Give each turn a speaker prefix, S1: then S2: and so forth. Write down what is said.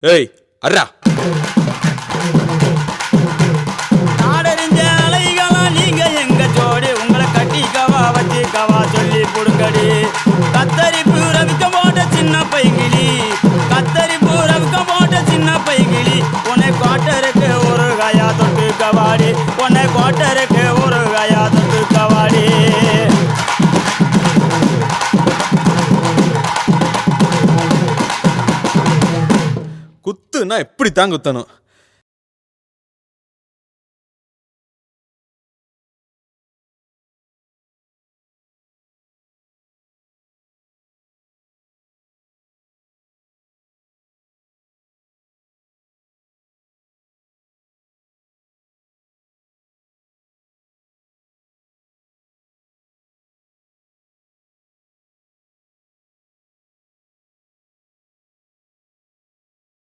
S1: ஏய் அர்ரா
S2: நாடறிஞ்ச அலைகளா நீங்க எங்க ஜோடி உங்களை கட்டிக்கவா வச்சுக்கவா சொல்லி புடுங்கடி கத்தரிப்பு ரவிக்க போட்ட சின்ன பைகிளி கத்தரிப்பு ரவிக்க போட்ட சின்ன பைகிளி உன்னை கோட்டருக்கு ஒரு கயா தொட்டு கவாடி உன்னை கோட்டருக்கு ஒரு கயா தொட்டு கவாடி
S1: குத்துனா எப்படி தான் குத்தணும்.